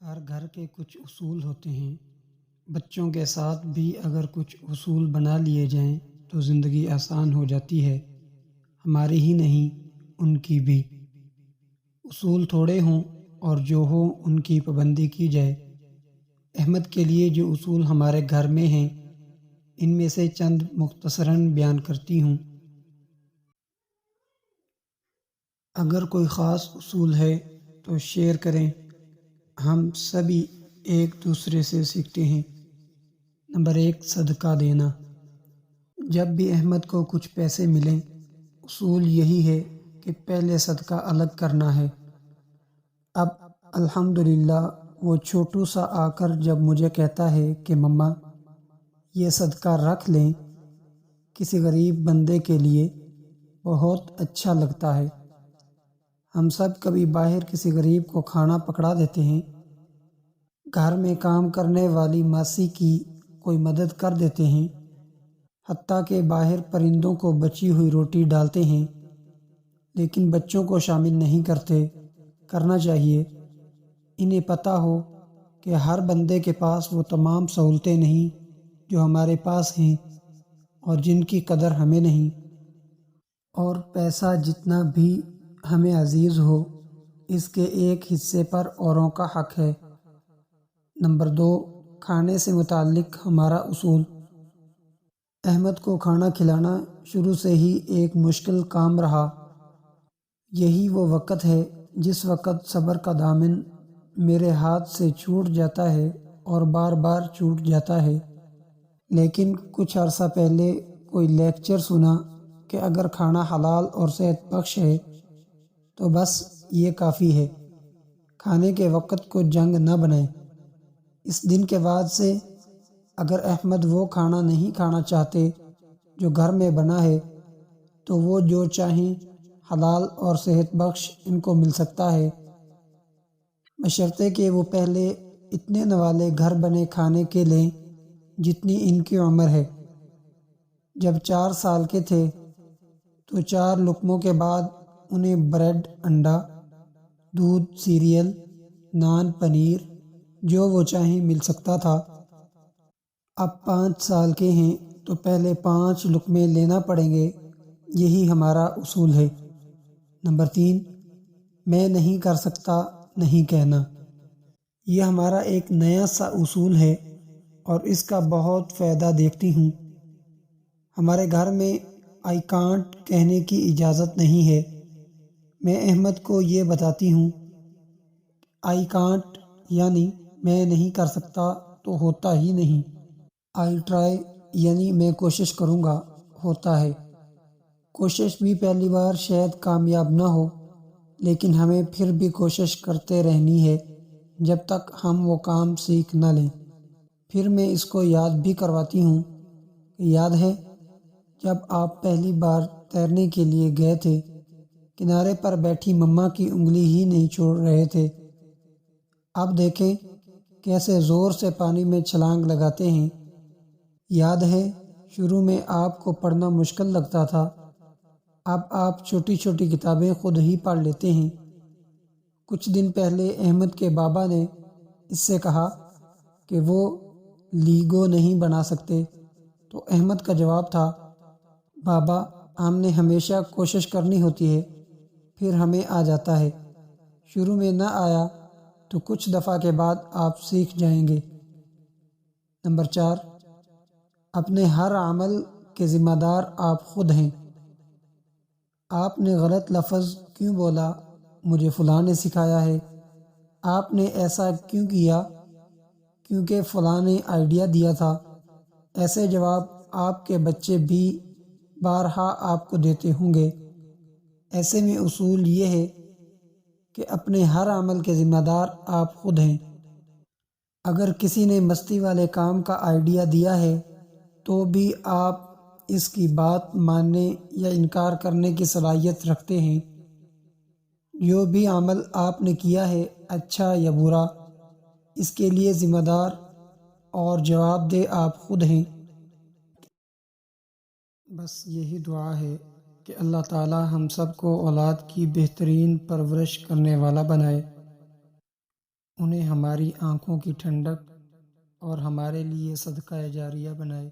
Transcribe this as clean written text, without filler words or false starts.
ہر گھر کے کچھ اصول ہوتے ہیں۔ بچوں کے ساتھ بھی اگر کچھ اصول بنا لیے جائیں تو زندگی آسان ہو جاتی ہے، ہماری ہی نہیں ان کی بھی۔ اصول تھوڑے ہوں اور جو ہوں ان کی پابندی کی جائے۔ احمد کے لیے جو اصول ہمارے گھر میں ہیں، ان میں سے چند مختصراً بیان کرتی ہوں۔ اگر کوئی خاص اصول ہے تو شیئر کریں، ہم سبھی ایک دوسرے سے سیکھتے ہیں۔ نمبر 1، صدقہ دینا۔ جب بھی احمد کو کچھ پیسے ملیں، اصول یہی ہے کہ پہلے صدقہ الگ کرنا ہے۔ اب الحمدللہ وہ چھوٹو سا آ کر جب مجھے کہتا ہے کہ مما یہ صدقہ رکھ لیں کسی غریب بندے کے لیے، بہت اچھا لگتا ہے۔ ہم سب کبھی باہر کسی غریب کو کھانا پکڑا دیتے ہیں، گھر میں کام کرنے والی ماسی کی کوئی مدد کر دیتے ہیں، حتیٰ کہ باہر پرندوں کو بچی ہوئی روٹی ڈالتے ہیں، لیکن بچوں کو شامل نہیں کرتے۔ کرنا چاہیے۔ انہیں پتہ ہو کہ ہر بندے کے پاس وہ تمام سہولتیں نہیں جو ہمارے پاس ہیں اور جن کی قدر ہمیں نہیں، اور پیسہ جتنا بھی ہمیں عزیز ہو، اس کے ایک حصے پر اوروں کا حق ہے۔ نمبر 2، کھانے سے متعلق ہمارا اصول۔ احمد کو کھانا کھلانا شروع سے ہی ایک مشکل کام رہا۔ یہی وہ وقت ہے جس وقت صبر کا دامن میرے ہاتھ سے چھوٹ جاتا ہے اور بار بار چھوٹ جاتا ہے، لیکن کچھ عرصہ پہلے کوئی لیکچر سنا کہ اگر کھانا حلال اور صحت بخش ہے تو بس یہ کافی ہے، کھانے کے وقت کو جنگ نہ بنائیں۔ اس دن کے بعد سے اگر احمد وہ کھانا نہیں کھانا چاہتے جو گھر میں بنا ہے تو وہ جو چاہیں حلال اور صحت بخش ان کو مل سکتا ہے، بشرطے کہ وہ پہلے اتنے نوالے گھر بنے کھانے کے لیں جتنی ان کی عمر ہے۔ جب 4 سال کے تھے تو 4 لقموں کے بعد انہیں بریڈ، انڈا، دودھ، سیریل، نان، پنیر جو وہ چاہیں مل سکتا تھا۔ اب 5 سال کے ہیں تو پہلے 5 لقمے لینا پڑیں گے، یہی ہمارا اصول ہے۔ نمبر 3، میں نہیں کر سکتا نہیں کہنا۔ یہ ہمارا ایک نیا سا اصول ہے اور اس کا بہت فائدہ دیکھتی ہوں۔ ہمارے گھر میں آئی کانٹ کہنے کی اجازت نہیں ہے۔ میں احمد کو یہ بتاتی ہوں، آئی کانٹ یعنی میں نہیں کر سکتا تو ہوتا ہی نہیں، آئی ٹرائی یعنی میں کوشش کروں گا ہوتا ہے۔ کوشش بھی پہلی بار شاید کامیاب نہ ہو، لیکن ہمیں پھر بھی کوشش کرتے رہنی ہے جب تک ہم وہ کام سیکھ نہ لیں۔ پھر میں اس کو یاد بھی کرواتی ہوں کہ یاد ہے جب آپ پہلی بار تیرنے کے لیے گئے تھے، کنارے پر بیٹھی مما کی انگلی ہی نہیں چھوڑ رہے تھے، اب دیکھیں کیسے زور سے پانی میں چھلانگ لگاتے ہیں۔ یاد ہے شروع میں آپ کو پڑھنا مشکل لگتا تھا، اب آپ چھوٹی چھوٹی کتابیں خود ہی پڑھ لیتے ہیں۔ کچھ دن پہلے احمد کے بابا نے اس سے کہا کہ وہ لیگو نہیں بنا سکتے، تو احمد کا جواب تھا، بابا ہم نے ہمیشہ کوشش کرنی ہوتی ہے، پھر ہمیں آ جاتا ہے، شروع میں نہ آیا تو کچھ دفعہ کے بعد آپ سیکھ جائیں گے۔ نمبر 4، اپنے ہر عمل کے ذمہ دار آپ خود ہیں۔ آپ نے غلط لفظ کیوں بولا؟ مجھے فلاں نے سکھایا ہے۔ آپ نے ایسا کیوں کیا؟ کیونکہ فلاں نے آئیڈیا دیا تھا۔ ایسے جواب آپ کے بچے بھی بارہا آپ کو دیتے ہوں گے۔ ایسے میں اصول یہ ہے کہ اپنے ہر عمل کے ذمہ دار آپ خود ہیں۔ اگر کسی نے مستی والے کام کا آئیڈیا دیا ہے تو بھی آپ اس کی بات ماننے یا انکار کرنے کی صلاحیت رکھتے ہیں۔ جو بھی عمل آپ نے کیا ہے، اچھا یا برا، اس کے لیے ذمہ دار اور جواب دہ آپ خود ہیں۔ بس یہی دعا ہے کہ اللہ تعالی ہم سب کو اولاد کی بہترین پرورش کرنے والا بنائے۔ انہیں ہماری آنکھوں کی ٹھنڈک اور ہمارے لیے صدقہ جاریہ بنائے۔